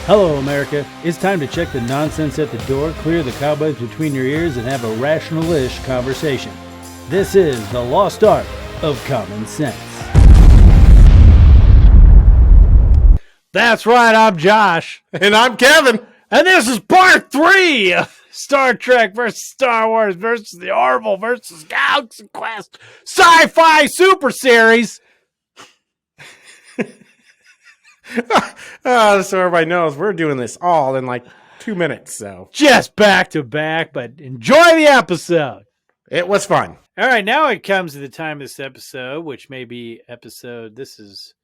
Hello, America. It's time to check the nonsense at the door, clear the cobwebs between your ears, and have a rational-ish conversation. This is the lost art of common sense. That's right, I'm Josh. And I'm Kevin. And this is part 3 of Star Trek versus Star Wars versus the Orville versus Galaxy Quest SYFY Super Series. So everybody knows we're doing this all in like 2 minutes. So just back to back, but enjoy the episode. It was fun. All right, now it comes to the time of this episode, which may be episode. This is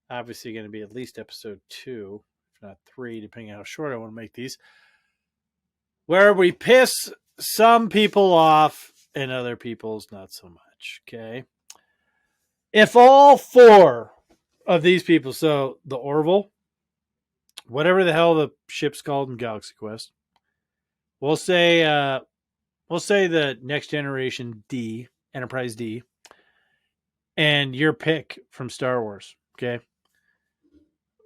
obviously going to be at least episode 2, if not 3, depending on how short I want to make these, where we piss some people off and other people's not so much. Okay, if all 4 of these people, so the Orville, whatever the hell the ship's called in Galaxy Quest, we'll say the Next Generation D, Enterprise D, and your pick from Star Wars. Okay,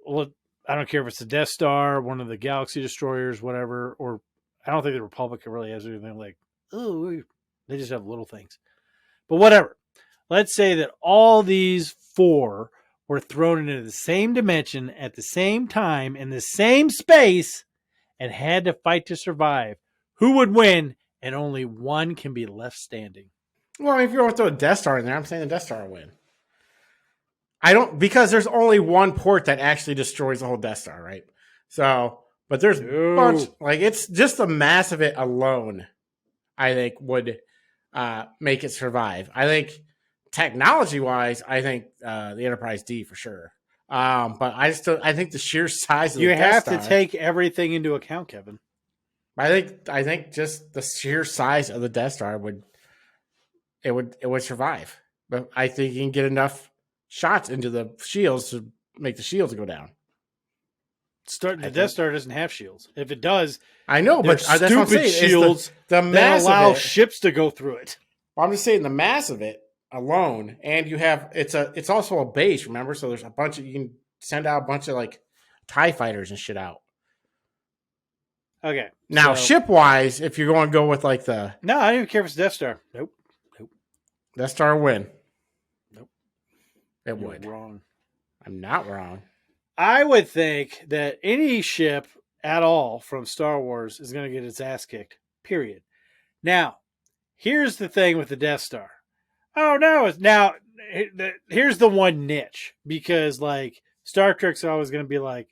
well, I don't care if it's the Death Star, one of the Galaxy Destroyers, whatever, or I don't think the Republic really has anything like, oh, they just have little things, but whatever. Let's say that all these 4 were thrown into the same dimension at the same time in the same space and had to fight to survive. Who would win? And only one can be left standing. Well, if you're going to throw a Death Star in there, I'm saying the Death Star will win. Because there's only one port that actually destroys the whole Death Star, right? So, but there's a bunch, like it's just the mass of it alone, I think would make it survive. I think technology-wise, I think the Enterprise D for sure. But I think the sheer size of the Death Star. You have to take everything into account, Kevin. I think just the sheer size of the Death Star would survive. But I think you can get enough shots into the shields to make the shields go down. The Death Star doesn't have shields. If it does, I know, but that's what I'm saying. Shields the mass that allow of it, ships to go through it. I'm just saying the mass of it alone, and you have it's also a base, remember? So there's a bunch of, you can send out a bunch of like TIE fighters and shit out. Okay. Now, ship wise, if you're going to go with like the no, I don't even care if it's Death Star. Nope. Death Star win. Nope. It would. Wrong. I'm not wrong. I would think that any ship at all from Star Wars is going to get its ass kicked. Period. Now, here's the thing with the Death Star. Oh no! Here's the one niche, because like Star Trek's always going to be like,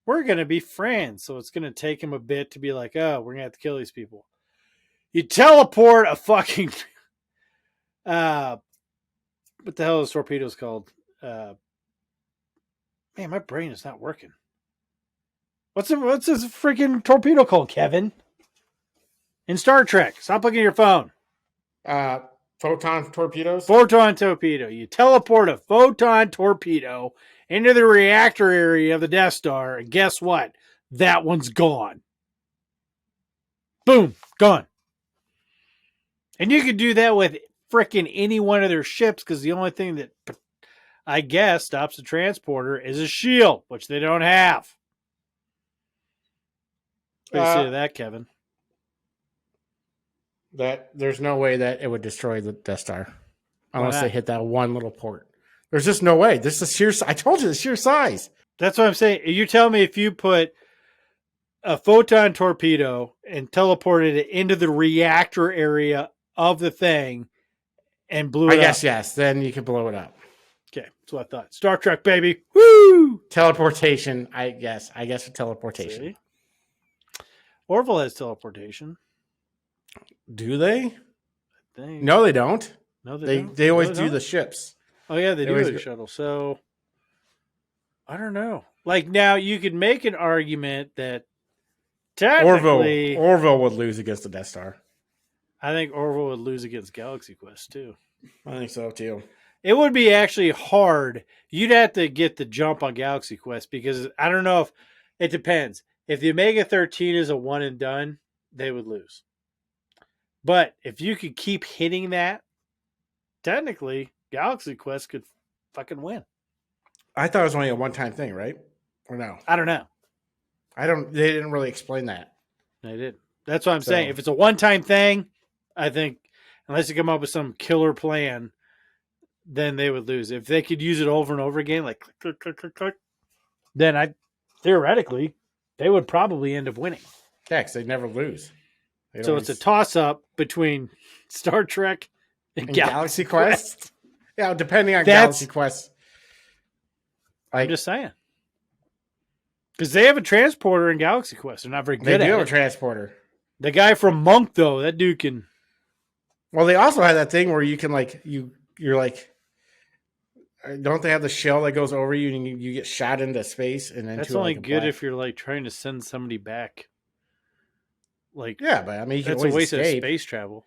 we're going to be friends, so it's going to take him a bit to be like, oh, we're going to have to kill these people. You teleport a fucking what the hell is torpedoes called? Man, my brain is not working. What's this freaking torpedo called, Kevin? In Star Trek, stop looking at your phone. Photon torpedoes? Photon torpedo. You teleport a photon torpedo into the reactor area of the Death Star, and guess what? That one's gone. Boom, gone. And you could do that with frickin' any one of their ships, because the only thing that, I guess, stops the transporter is a shield, which they don't have. What do you say to that, Kevin? That there's no way that it would destroy the Death Star unless they hit that one little port. There's just no way. This is sheer. I told you the sheer size. That's what I'm saying. You tell me if you put a photon torpedo and teleported it into the reactor area of the thing and blew it up. I guess yes. Then you can blow it up. Okay, that's what I thought. Star Trek, baby. Woo! Teleportation. I guess for teleportation. See? Orville has teleportation. Do they? No, they don't. No, they always do the ships. Oh yeah, they do the shuttle. So I don't know. Like now, you could make an argument that technically Orville would lose against the Death Star. I think Orville would lose against Galaxy Quest too. I think so too. It would be actually hard. You'd have to get the jump on Galaxy Quest, because I don't know if it depends. If the Omega 13 is a one and done, they would lose. But if you could keep hitting that, technically, Galaxy Quest could fucking win. I thought it was only a one-time thing, right? Or no? I don't know. They didn't really explain that. They did. That's what I'm saying. If it's a one-time thing, I think unless you come up with some killer plan, then they would lose. If they could use it over and over again, like click, click, click, click, click, then theoretically they would probably end up winning. Yeah, because they never lose. So it's a toss-up between Star Trek and Galaxy Quest. Yeah, depending on Galaxy Quest. I'm just saying. Because they have a transporter in Galaxy Quest. They're not very good at it. They do have a transporter. The guy from Monk, though, that dude can... Well, they also have that thing where you can, like, you're like... Don't they have the shell that goes over you and you get shot into space? And then that's only good if you're, like, trying to send somebody back. Like, yeah, but I mean, you can that's a waste escape. of space travel.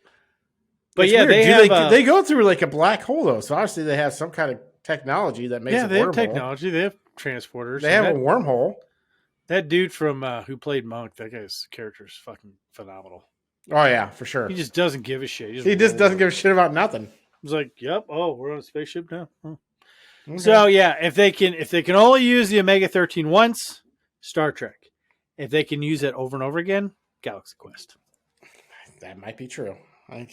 But it's yeah, weird. they go through, like, a black hole, though. So obviously they have some kind of technology that makes it they have technology. They have transporters. They have a wormhole. That dude from who played Monk, that guy's character is fucking phenomenal. Oh, yeah, for sure. He just doesn't give a shit. He just doesn't give a shit about nothing. He's like, yep, we're on a spaceship now. Oh. Okay. So, yeah, if they can only use the Omega-13 once, Star Trek. If they can use it over and over again, Galaxy Quest. That might be true. And,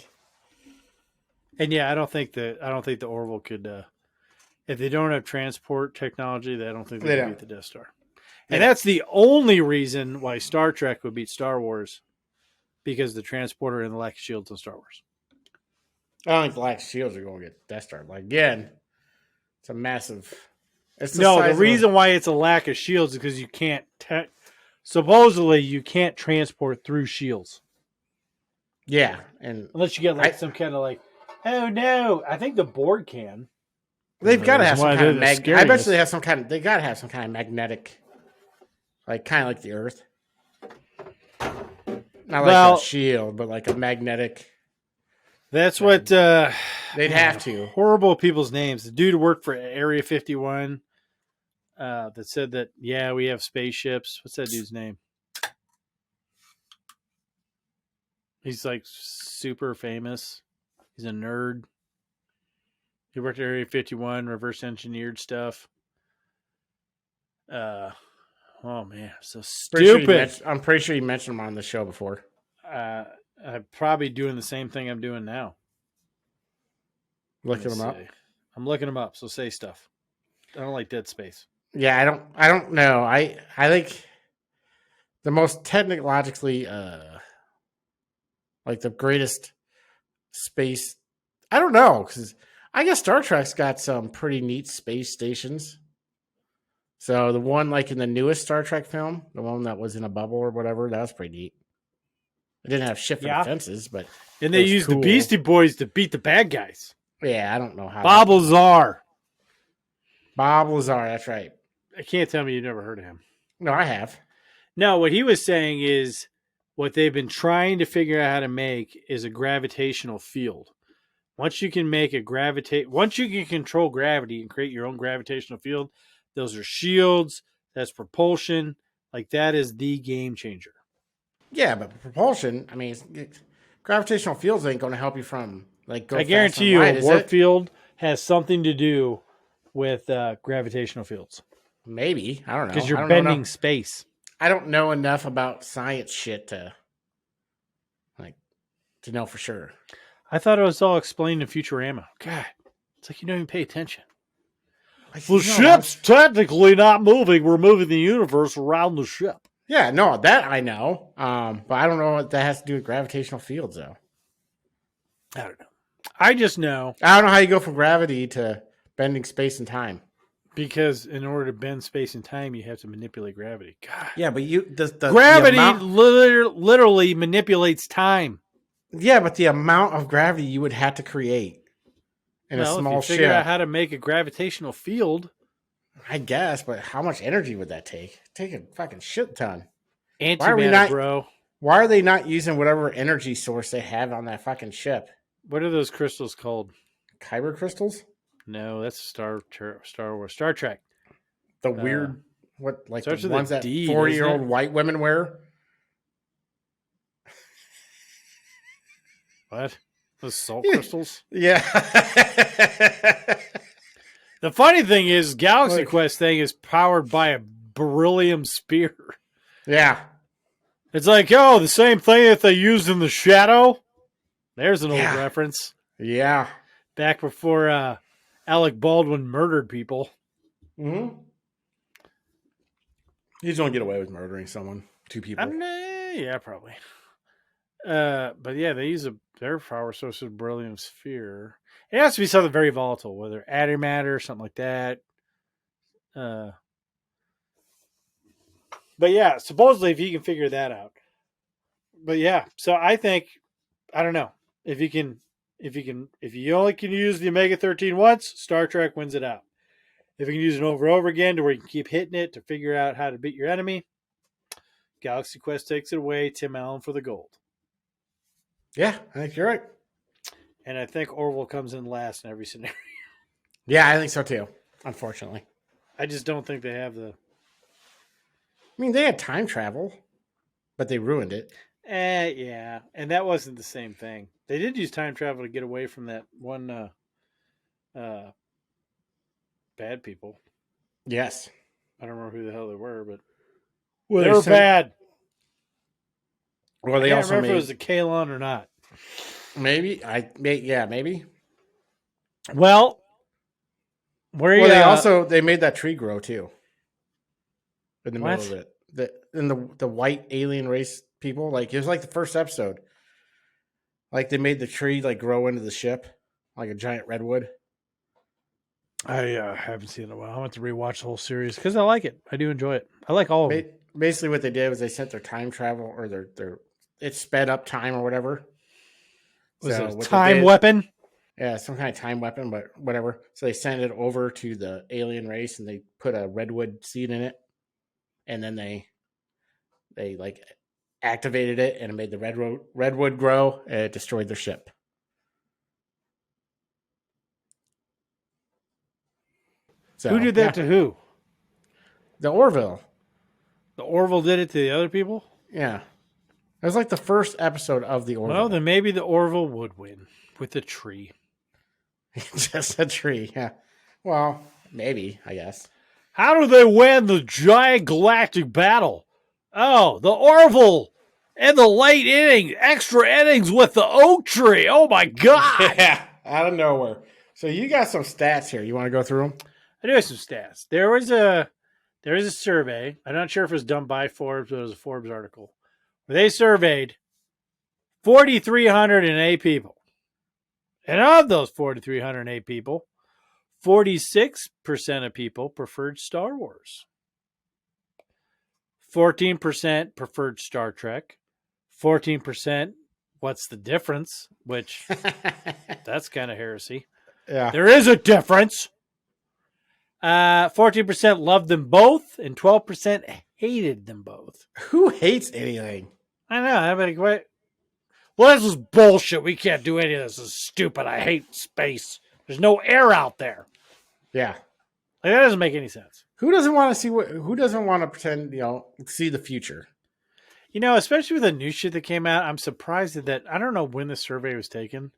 yeah, I don't think the Orville could... if they don't have transport technology, I don't think they can beat the Death Star. And that's the only reason why Star Trek would beat Star Wars, because the transporter and the lack of shields on Star Wars. I don't think the lack of shields are going to get Death Star. Like, again, it's a massive... The reason why it's a lack of shields is because you can't... supposedly, you can't transport through shields. Yeah. And unless you get some kind of oh no, I think the Borg can. They've got to have some kind of I bet they have some kind of... They got to have some kind of magnetic... Like, kind of like the Earth. Not like a shield, but like a magnetic. That's what... they'd have to. Horrible people's names. The dude who worked for Area 51 that said that, yeah, we have spaceships. What's that dude's name? He's like super famous. He's a nerd. He worked at Area 51, reverse engineered stuff. Oh man, so stupid. I'm pretty sure you mentioned him on the show before. I'm probably doing the same thing I'm doing now. Looking him up. I'm looking him up. So say stuff. I don't like Dead Space. Yeah, I don't know. I think the most technologically, like the greatest space. I don't know, because I guess Star Trek's got some pretty neat space stations. So the one like in the newest Star Trek film, the one that was in a bubble or whatever, that was pretty neat. It didn't have shit for defenses, but and they used the Beastie Boys to beat the bad guys. Yeah, I don't know how. Bob Lazar. That's right. I can't tell me you've never heard of him. No, I have. No, what he was saying is what they've been trying to figure out how to make is a gravitational field. Once you can control gravity and create your own gravitational field, those are shields, that's propulsion. Like, that is the game changer. Yeah, but propulsion, I mean, gravitational fields ain't going to help you from, like, go I guarantee you a warp field has something to do with gravitational fields. Maybe. I don't know. Because you're bending space. I don't know enough about science shit to know for sure. I thought it was all explained in Futurama. God, it's like you don't even pay attention. The ship's technically not moving. We're moving the universe around the ship. Yeah, no, that I know. But I don't know what that has to do with gravitational fields, though. I don't know. I just know. I don't know how you go from gravity to bending space and time. Because in order to bend space and time, you have to manipulate gravity. God. Yeah, but gravity literally manipulates time. Yeah, but the amount of gravity you would have to create in a small ship. Figure out how to make a gravitational field. I guess, but how much energy would that take? Take a fucking shit ton. Antimatter, bro. Why are they not using whatever energy source they have on that fucking ship? What are those crystals called? Kyber crystals? No, that's Star Wars. Star Trek. The weird, the ones that D, 40-year-old white women wear? What? Those salt crystals? Yeah. The funny thing is, Galaxy Quest thing is powered by a beryllium spear. Yeah. It's like, oh, the same thing that they used in The Shadow. There's an old reference. Yeah. Back before Alec Baldwin murdered people. Mm-hmm. He's going to get away with murdering someone. 2 people. Yeah, probably. But yeah, they use their power source of beryllium sphere. It has to be something very volatile, whether antimatter or something like that. But yeah, supposedly if you can figure that out. But yeah, so I think I don't know if you only can use the Omega-13 once, Star Trek wins it out. If you can use it over and over again to where you can keep hitting it to figure out how to beat your enemy, Galaxy Quest takes it away. Tim Allen for the gold. Yeah, I think you're right. And I think Orville comes in last in every scenario. Yeah, I think so too. Unfortunately, I just don't think they have the. I mean, they had time travel, but they ruined it. Yeah, and that wasn't the same thing. They did use time travel to get away from that one bad people. Yes. I don't remember who the hell they were, but Well, they were bad. Well, they I can't also remember made, if it was a Kalon or not. maybe. Maybe. Well, they made that tree grow too. In the What? middle of it, the white alien race people, like it was like the first episode. Like they made the tree like grow into the ship, like a giant redwood. I haven't seen it in a while. I want to rewatch the whole series because I like it. I do enjoy it. I like all of them. Basically, what they did was they sent their time travel or their it sped up time or whatever. Was So it a what time they did- weapon? Yeah, some kind of time weapon, but whatever. So they sent it over to the alien race and they put a redwood seed in it, and then they like activated it and it made the redwood grow and it destroyed their ship. So, Who did that to who? The Orville. The Orville did it to the other people? Yeah. It was like the first episode of the Orville. Well, then maybe the Orville would win with the tree. Just a tree, yeah. Well, maybe, I guess. How do they win the giant galactic battle? Oh, the Orville and the late inning, extra innings with the oak tree. Oh my God. Yeah, out of nowhere. So you got some stats here. You want to go through them? I do have some stats. There was a survey. I'm not sure if it was done by Forbes, but it was a Forbes article. Where they surveyed 4,308 people. And of those 4,308 people, 46% of people preferred Star Wars. 14% preferred Star Trek. 14%, what's the difference? Which, that's kind of heresy. Yeah. There is a difference. 14% loved them both, and 12% hated them both. Who hates anything? I know. I'm like, what? Well, this is bullshit. We can't do any of this. This is stupid. I hate space. There's no air out there. Yeah. Like, that doesn't make any sense. Who doesn't want to see who doesn't want to pretend, see the future? Especially with the new shit that came out, I'm surprised that I don't know when the survey was taken,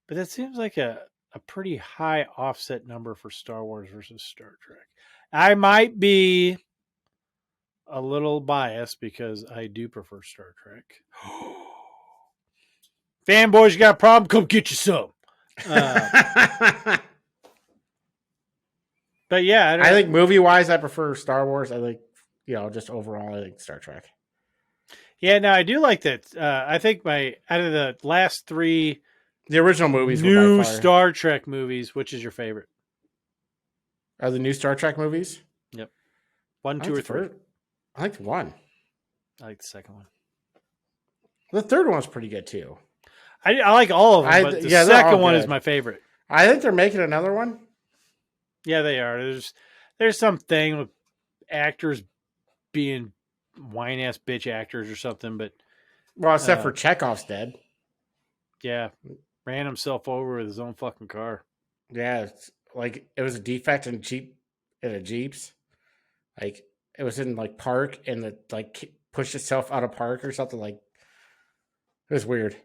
but that seems like a pretty high offset number for Star Wars versus Star Trek. I might be a little biased because I do prefer Star Trek. Fanboys, you got a problem? Come get you some. But yeah, I think movie-wise, I prefer Star Wars. I think, just overall, I think Star Trek. Yeah, no, I do like that. I think out of the last 3 the original movies new were by far. Star Trek movies, which is your favorite? Are the new Star Trek movies? Yep. 1, 2, or 3? I like 1. I like the second one. The third one's pretty good too. I like all of them, but the second one is my favorite. I think they're making another one. Yeah, they are. There's some thing with actors being whine ass bitch actors or something, but except for Chekhov's dead. Yeah, ran himself over with his own fucking car. Yeah, it's like it was a defect in a Jeeps. Like it was in like park and it pushed itself out of park or something. Like it was weird.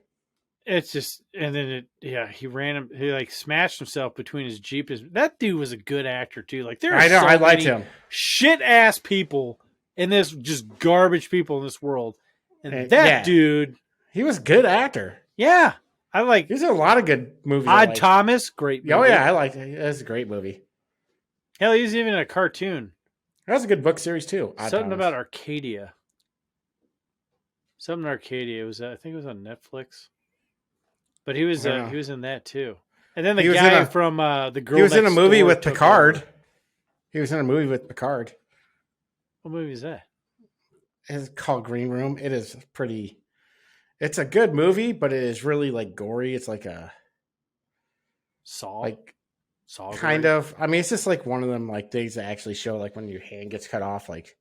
It's just, and then he smashed himself between his Jeep. That dude was a good actor too. Like I liked him. Shit ass people and there's just garbage people in this world. And yeah. dude, he was a good actor. Yeah, I like. He's in a lot of good movies. Odd Thomas, great movie. Oh yeah, I liked it. That's a great movie. Hell, he's even in a cartoon. That's a good book series too. Something about Arcadia. Something Arcadia was. I think it was on Netflix. But he was in that too. And then the guy from the girl. He was in a movie with Picard. He was in a movie with Picard. What movie is that? It's called Green Room. It is pretty. It's a good movie, but it is really like gory. It's like a Saw, like Saw kind of. I mean, it's just like one of them like things that actually show like when your hand gets cut off. Like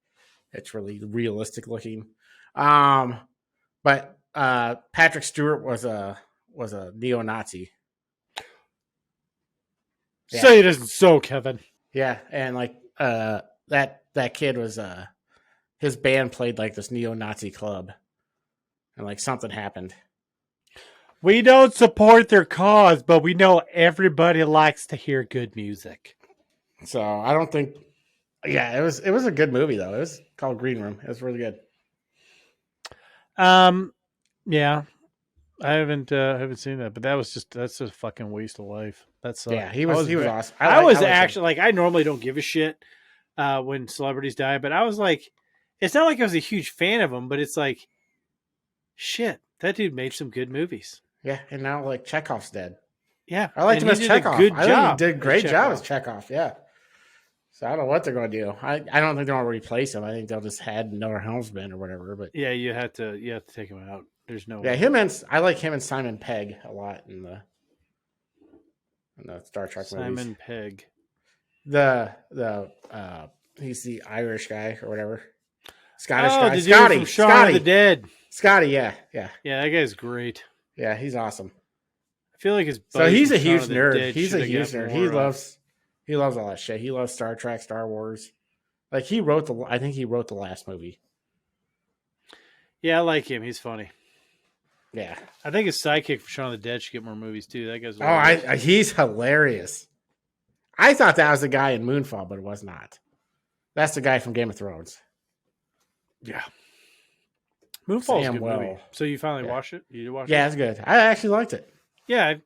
it's really realistic looking. But Patrick Stewart was a neo-Nazi. Yeah. Say it isn't so, Kevin. Yeah, and like that kid was his band played like this neo-Nazi club, and like something happened. We don't support their cause, but we know everybody likes to hear good music. So I don't think. Yeah, it was a good movie though. It was called Green Room. It was really good. Yeah, I haven't seen that, but that's a fucking waste of life. That's yeah, he was awesome. I was actually like, I normally don't give a shit when celebrities die, but I was like, it's not like I was a huge fan of him, but it's like, shit, that dude made some good movies. Yeah, and now like Chekhov's dead. Yeah, I liked him as Chekhov. Good job. I think he did a great job as Chekhov. Yeah. So I don't know what they're going to do. I don't think they're going to replace him. I think they'll just add another helmsman or whatever. But yeah, you have to take him out. There's no way. I like him and Simon Pegg a lot in the Star Trek movies. Simon Pegg. He's the Irish guy or whatever. Scottish guy. Scotty. Shaun of the Dead. Scotty, yeah. Yeah, that guy's great. Yeah, he's awesome. I feel like he's a huge nerd. He's a huge nerd. He loves all that shit. He loves Star Trek, Star Wars. Like I think he wrote the last movie. Yeah, I like him. He's funny. Yeah. I think his sidekick for Shaun of the Dead should get more movies too. That guy's he's hilarious. I thought that was the guy in Moonfall, but it was not. That's the guy from Game of Thrones. Yeah. Moonfall's a good movie. So you finally watched it? You did watch it? Yeah, it's good. I actually liked it. Yeah.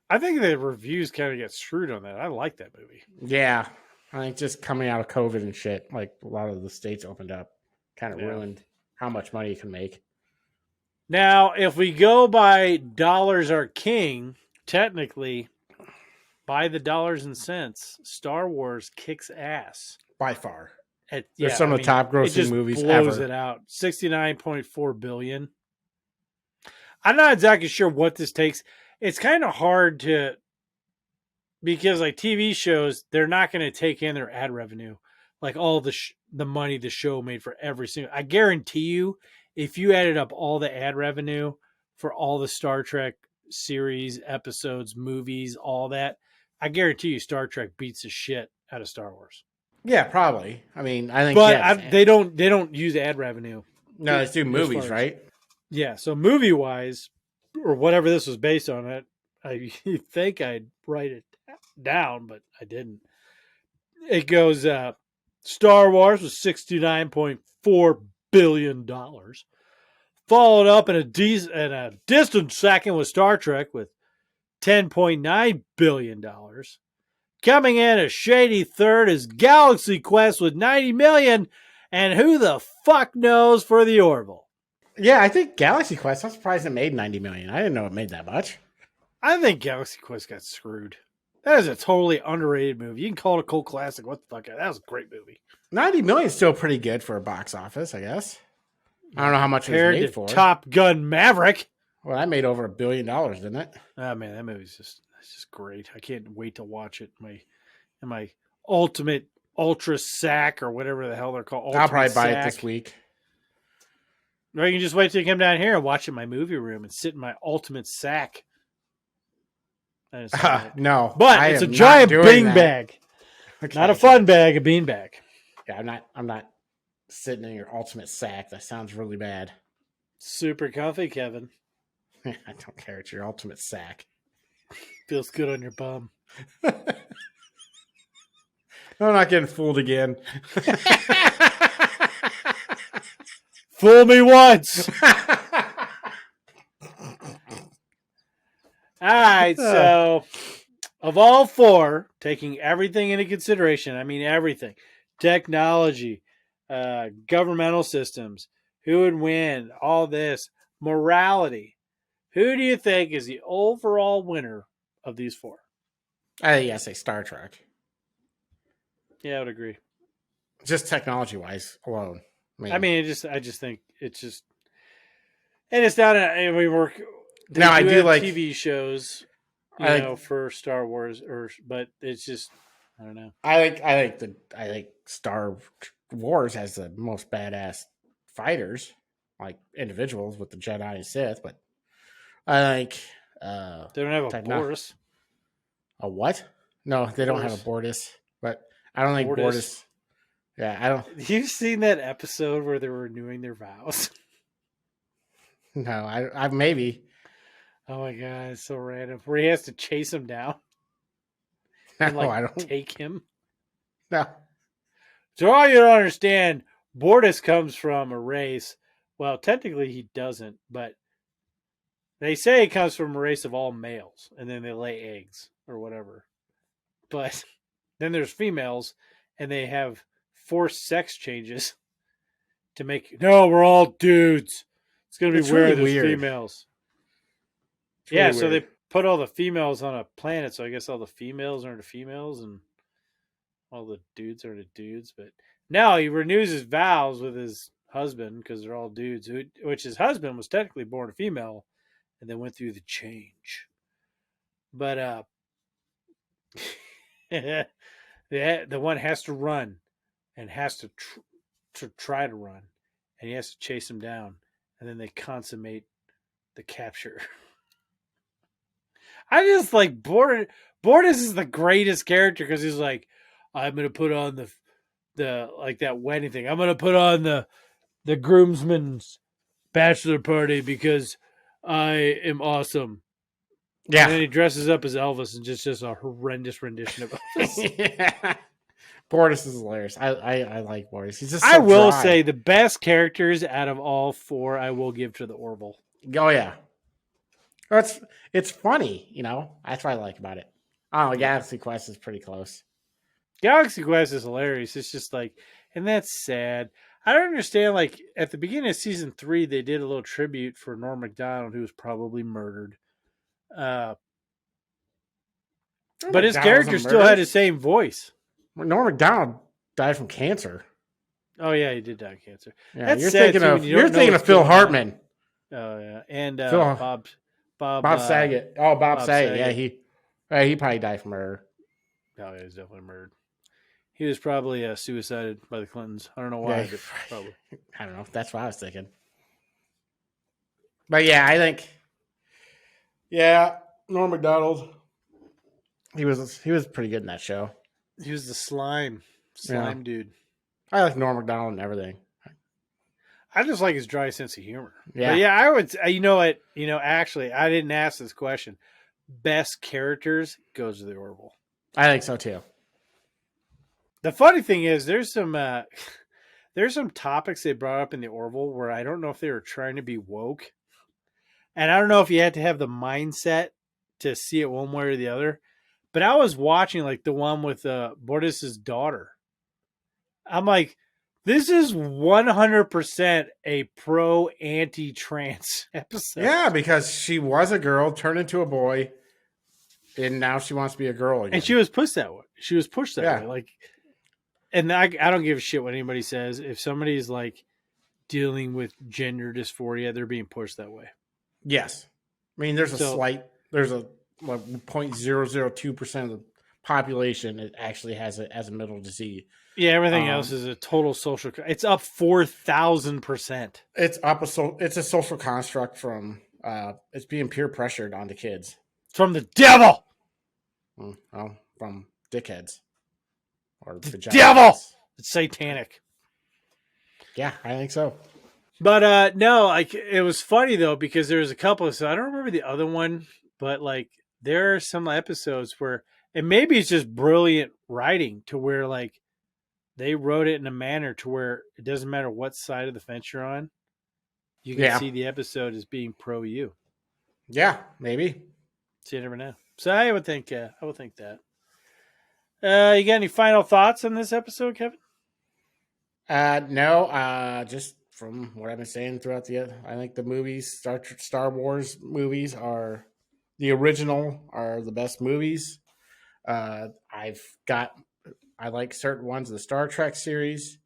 I think the reviews kind of get screwed on that. I like that movie. Yeah. I think just coming out of COVID and shit, like a lot of the states opened up, kind of ruined how much money you can make. Now, if we go by dollars are king, technically, by the dollars and cents, Star Wars kicks ass. By far. They're some of the top grossing movies blows ever. It out. $69.4 billion. I'm not exactly sure what this takes. It's kind of hard because like TV shows, they're not going to take in their ad revenue, like all the money the show made for every single. I guarantee you, if you added up all the ad revenue for all the Star Trek series, episodes, movies, all that, I guarantee you Star Trek beats the shit out of Star Wars. Yeah, probably. I mean, I think, but they don't use ad revenue. No, let's do movies, right? Yeah. So movie wise, or whatever this was based on, I think I'd write it down, but I didn't. It goes. Star Wars was $69.4 billion, followed up in a distant second with Star Trek with $10.9 billion. Coming in a shady third is Galaxy Quest with $90 million, and who the fuck knows for the Orville? Yeah, I think Galaxy Quest. I'm surprised it made $90 million. I didn't know it made that much. I think Galaxy Quest got screwed. That is a totally underrated movie. You can call it a cult classic. What the fuck? That was a great movie. $90 million is still pretty good for a box office, I guess. I don't know how much it was made for. Top Gun Maverick. Well, that made over $1 billion, didn't it? Oh man, that movie's just great. I can't wait to watch it. In my ultimate ultra sack or whatever the hell they're called. I'll probably buy it this week. Or you can just wait till you come down here and watch it in my movie room and sit in my ultimate sack. No, but it's a giant bean bag, not a fun bag, a bean bag. Yeah, I'm not sitting in your ultimate sack. That sounds really bad. Super comfy, Kevin. I don't care. It's your ultimate sack. Feels good on your bum. I'm not getting fooled again. Fool me once. All right, so of all four, taking everything into consideration, I mean everything, technology, governmental systems, who would win, all this, morality, who do you think is the overall winner of these four? I think I say Star Trek. Yeah, I would agree. Just technology wise alone. I mean, I just think it's just, and it's not. They now I do have like TV shows, for Star Wars, but it's just, I don't know. I think Star Wars has the most badass fighters, like individuals with the Jedi and Sith, but I think They don't have a Boris. A what? No, they don't have a Bortus, but I don't think Bortus. Yeah, I don't. You've seen that episode where they were renewing their vows? No, I maybe. Oh my god, it's so random. Where he has to chase him down No, and I don't take him. No. So all you don't understand, Bortus comes from a race. Well, technically he doesn't, but they say he comes from a race of all males, and then they lay eggs or whatever. But then there's females, and they have forced sex changes to make. No, we're all dudes. It's gonna be weird. There's females. Yeah, so they put all the females on a planet. So I guess all the females are the females, and all the dudes are the dudes. But now he renews his vows with his husband because they're all dudes. Which his husband was technically born a female, and then went through the change. But the one has to run, and has to try to run, and he has to chase him down, and then they consummate the capture. I just like Bortus is the greatest character because he's like, I'm gonna put on the like that wedding thing. I'm gonna put on the groomsman's bachelor party because I am awesome. Yeah. And then he dresses up as Elvis and just a horrendous rendition of Elvis. Yeah. Bortus is hilarious. I like Bortus. He's just so I will dry. say the best characters out of all four I will give to the Orville. Oh yeah. It's funny, That's what I like about it. Oh, Galaxy Quest is pretty close. Galaxy Quest is hilarious. It's just like, and that's sad. I don't understand. Like at the beginning of season 3, they did a little tribute for Norm Macdonald, who was probably murdered. But his character still had his same voice. Norm Macdonald died from cancer. Oh yeah, he did die of cancer. Yeah, you're thinking of Phil Hartman. Oh yeah, and Bob Saget. Oh, Bob Saget. Yeah, he probably died from murder. Oh yeah, he's definitely murdered. He was probably suicided by the Clintons. I don't know why, but probably. I don't know. That's what I was thinking. But yeah, I think. Yeah, Norm Macdonald. He was pretty good in that show. He was the slime dude. I like Norm Macdonald and everything. I just like his dry sense of humor. Yeah, but yeah. I would. You know what? Actually, I didn't ask this question. Best characters goes to the Orville. I think so too. The funny thing is, there's some topics they brought up in the Orville where I don't know if they were trying to be woke, and I don't know if you had to have the mindset to see it one way or the other. But I was watching like the one with Bortus's daughter. I'm like, this is 100% a pro anti-trans episode. Yeah, because she was a girl, turned into a boy, and now she wants to be a girl again. And she was pushed that way. She was pushed that way. Like, and I don't give a shit what anybody says. If somebody's like dealing with gender dysphoria, they're being pushed that way. Yes. I mean, there's a 0.002% of the population that actually has it as a mental disease. Yeah, everything else is a total social. It's up 4,000%. It's a social construct from. It's being peer pressured onto kids. It's from the devil. Well, from dickheads. Or the devil. It's satanic. Yeah, I think so. But no, like it was funny though because there was a couple. So I don't remember the other one, but like there are some episodes where, and maybe it's just brilliant writing to where like they wrote it in a manner to where it doesn't matter what side of the fence you're on. You can Yeah. see the episode as being pro you. Yeah, maybe. So you never know. So I would think that. You got any final thoughts on this episode, Kevin? No, just from what I've been saying throughout I think the movies, Star Wars movies are the original are the best movies. Uh, I've got, I like certain ones of the Star Trek series.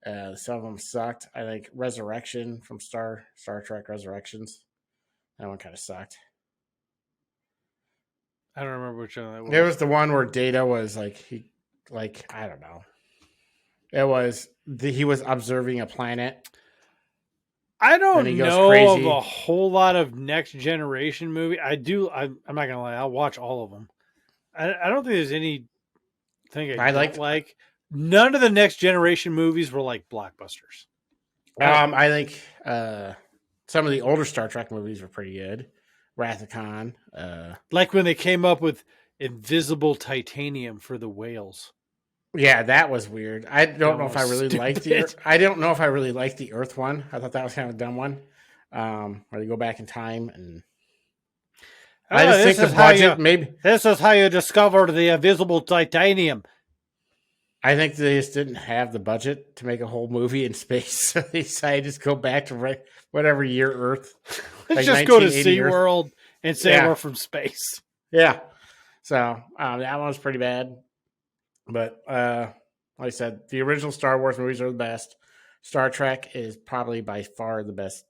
Some of them sucked. I think Resurrection from Star Trek Resurrections. That one kind of sucked. I don't remember which one that was. It was the one where Data was I don't know. It was he was observing a planet. I don't he goes know crazy. of a whole lot of Next Generation movie. I'm not gonna lie. I'll watch all of them. I don't think there's anything I don't like. None of the Next Generation movies were like blockbusters. I think some of the older Star Trek movies were pretty good. Wrath of Khan. Like when they came up with invisible titanium for the whales. Yeah, that was weird. I don't know if I really liked I don't know if I really liked the Earth one. I thought that was kind of a dumb one. Where they go back in time and I just think the budget maybe this is how you discovered the invisible titanium. I think they just didn't have the budget to make a whole movie in space. So they decided to just go back to whatever year Earth. Let's just go to SeaWorld and say we're from space. Yeah. So that one was pretty bad. But like I said, the original Star Wars movies are the best. Star Trek is probably by far the best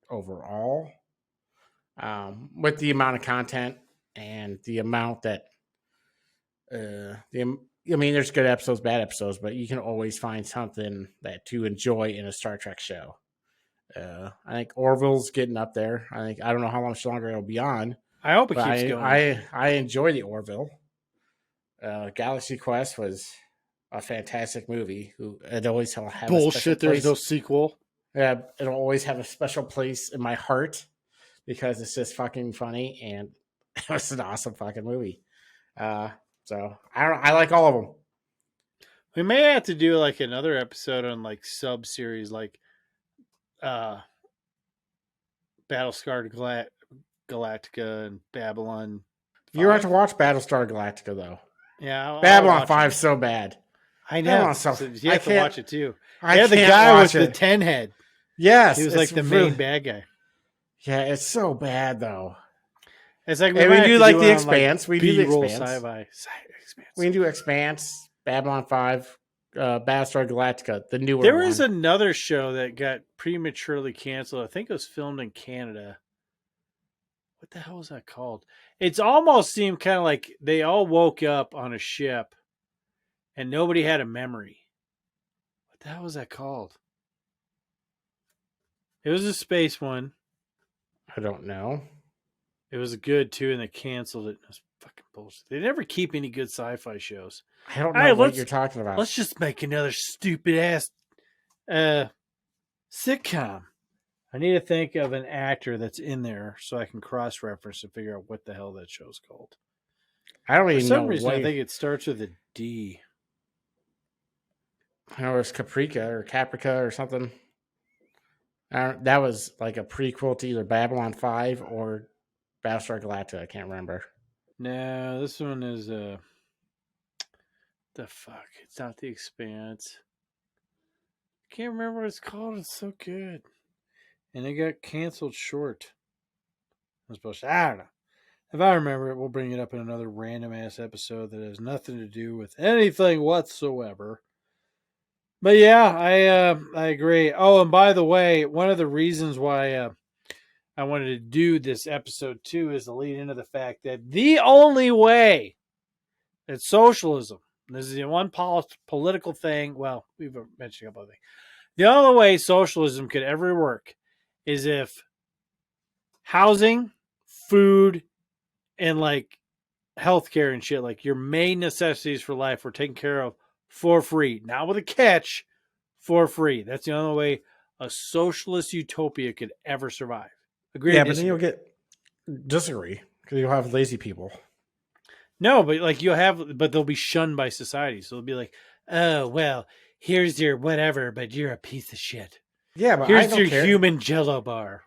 overall. With the amount of content and the amount that there's good episodes, bad episodes, but you can always find something that to enjoy in a Star Trek show. I think Orville's getting up there. I don't know how much longer it'll be on. I hope it keeps going. I enjoy the Orville. Galaxy Quest was a fantastic movie. It always have bullshit. There's no sequel. Yeah, it'll always have a special place in my heart because it's just fucking funny and it was an awesome fucking movie. So I like all of them. We may have to do like another episode on like sub series like Battlestar Galactica and Babylon 5. You have to watch Battlestar Galactica though. Yeah, Babylon 5 so bad. I know. So you have to watch it too. Yeah, the guy with the 10 head. Yes, he was like the main bad guy. Yeah, it's so bad though. It's like we do like the Expanse. We do the Expanse. Sci-fi. We can do Expanse, Babylon 5, Battlestar Galactica, the newer. There was another show that got prematurely canceled. I think it was filmed in Canada. What the hell was that called? It's almost seemed kind of like they all woke up on a ship and nobody had a memory. What the hell was that called? It was a space one. I don't know. It was good too, and they canceled it. It was fucking bullshit. They never keep any good sci-fi shows. I don't know what you're talking about. Let's just make another stupid ass sitcom. I need to think of an actor that's in there so I can cross-reference and figure out what the hell that show's called. I don't even know. For some reason, I think it starts with a D. I know it's Caprica or something. That was like a prequel to either Babylon 5 or Battlestar Galactica. I can't remember. No, this one is the fuck. It's not The Expanse. I can't remember what it's called. It's so good. And it got canceled short. I don't know. If I remember it, we'll bring it up in another random ass episode that has nothing to do with anything whatsoever. But yeah, I agree. Oh, and by the way, one of the reasons why I wanted to do this episode too is to lead into the fact that the only way that socialism, this is the one political thing, well, we've mentioned a couple of things. The only way socialism could ever work is if housing, food, and like healthcare and shit, like your main necessities for life, were taken care of for free. Not with a catch, for free. That's the only way a socialist utopia could ever survive. Agree? Yeah, but then you'll disagree because you'll have lazy people. No, but like but they'll be shunned by society. So they'll be like, oh, well, here's your whatever, but you're a piece of shit. Yeah, but I Here's don't your care. human Jello bar.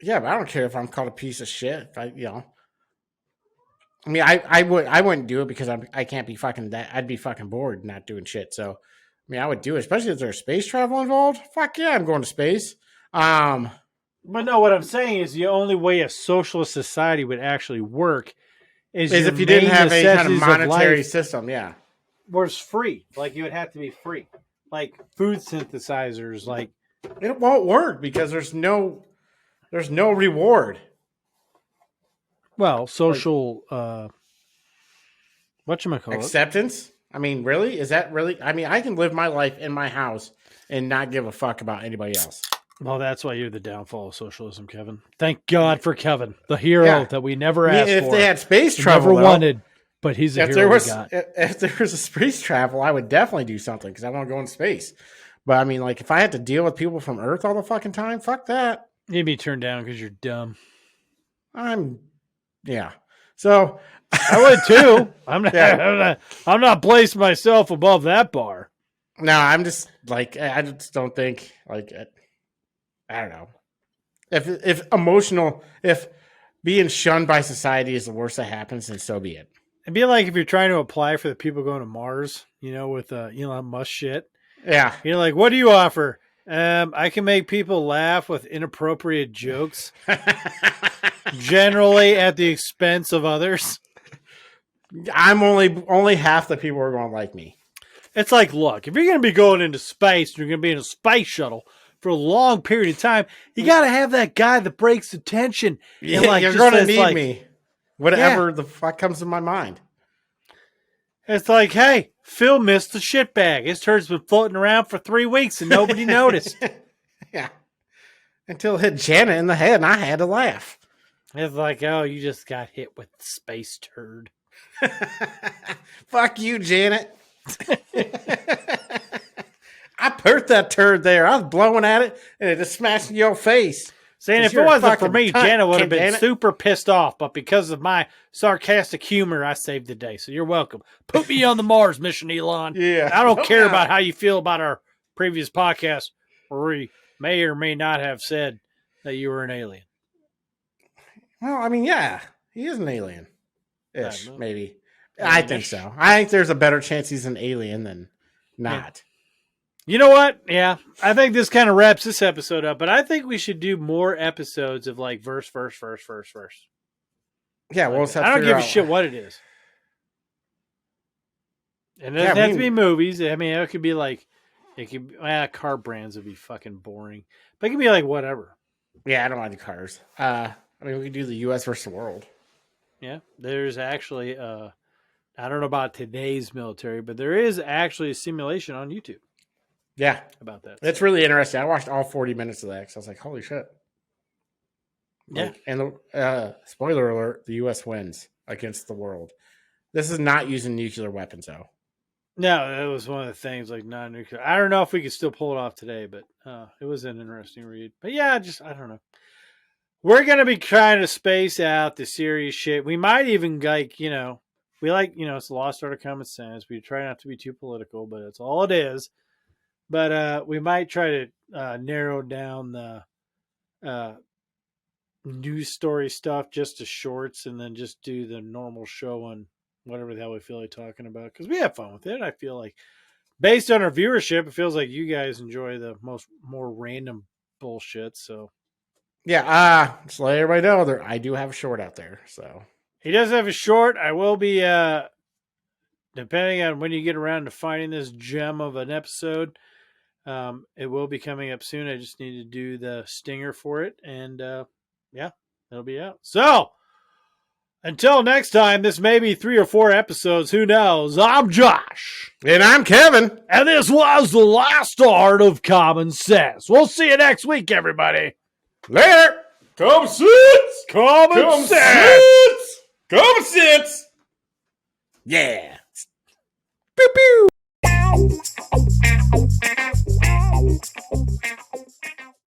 Yeah, but I don't care if I'm called a piece of shit. I mean, I wouldn't do it because I can't be fucking that. I'd be fucking bored not doing shit. So, I mean, I would do it, especially if there's space travel involved. Fuck yeah, I'm going to space. But no, what I'm saying is the only way a socialist society would actually work is your if you didn't have a kind of necessities monetary life system, yeah. was free. Like, you would have to be free. Like food synthesizers, like It won't work because there's no reward. social whatchamacallit. Acceptance. I mean, really? Is that really? I mean, I can live my life in my house and not give a fuck about anybody else. Well, that's why you're the downfall of socialism, Kevin. Thank God for Kevin, the hero that we never asked if for. they had space travel, never wanted, but he's a hero we got. If there was a space travel, I would definitely do something because I want to go in space. But I mean, like, if I had to deal with people from Earth all the fucking time, fuck that. You'd be turned down because you're dumb. Yeah. So I would too. I'm not placing myself above that bar. No, I'm just like, I just don't think, like, I don't know. If being shunned by society is the worst that happens, then so be it. It'd be like if you're trying to apply for the people going to Mars, with Elon Musk shit. Yeah. You're like, what do you offer? I can make people laugh with inappropriate jokes, generally at the expense of others. I'm only half the people are going to like me. It's like, look, if you're going to be going into space and you're going to be in a space shuttle for a long period of time, you got to have that guy that breaks the tension. Yeah, you're going to need me. Whatever the fuck comes to my mind. It's like, hey, Phil missed the shit bag. His turd's been floating around for 3 weeks and nobody noticed. Yeah. Until it hit Janet in the head and I had to laugh. It's like, oh, you just got hit with the space turd. Fuck you, Janet. I put that turd there. I was blowing at it and it just smashed in your face. Saying if it wasn't for me, Janet would have been super pissed off. But because of my sarcastic humor, I saved the day. So you're welcome. Put me on the Mars mission, Elon. Yeah. I don't care about how you feel about our previous podcast where we may or may not have said that you were an alien. Well, I mean, yeah, he is an alien. Ish, maybe. I think so. I think there's a better chance he's an alien than not. You know what? Yeah, I think this kind of wraps this episode up, but I think we should do more episodes of like verse. Yeah, well, I don't give a shit what it is. And it doesn't have to be movies. I mean, it could be like, car brands would be fucking boring. But it could be like whatever. Yeah, I don't like the cars. I mean, we could do the U.S. versus the world. Yeah, there's actually, I don't know about today's military, but there is actually a simulation on YouTube. Yeah. About that. It's really interesting. I watched all 40 minutes of that because I was like, holy shit. Yeah. And spoiler alert, the U.S. wins against the world. This is not using nuclear weapons, though. No, it was one of the things, like non-nuclear. I don't know if we could still pull it off today, but it was an interesting read. But yeah, I don't know. We're going to be trying to space out the serious shit. We might even, it's the lost art of common sense. We try not to be too political, but it's all it is. But we might try to narrow down the news story stuff just to shorts and then just do the normal show on whatever the hell we feel like talking about. Because we have fun with it. I feel like based on our viewership, it feels like you guys enjoy the more random bullshit. So yeah, just let everybody know I do have a short out there. So he does have a short. I will be depending on when you get around to finding this gem of an episode. It will be coming up soon. I just need to do the stinger for it. And it'll be out. So until next time, this may be 3 or 4 episodes. Who knows? I'm Josh. And I'm Kevin. And this was the last art of common sense. We'll see you next week, everybody. Later. Common sense. Common sense. Common sense. Yeah. Pew pew.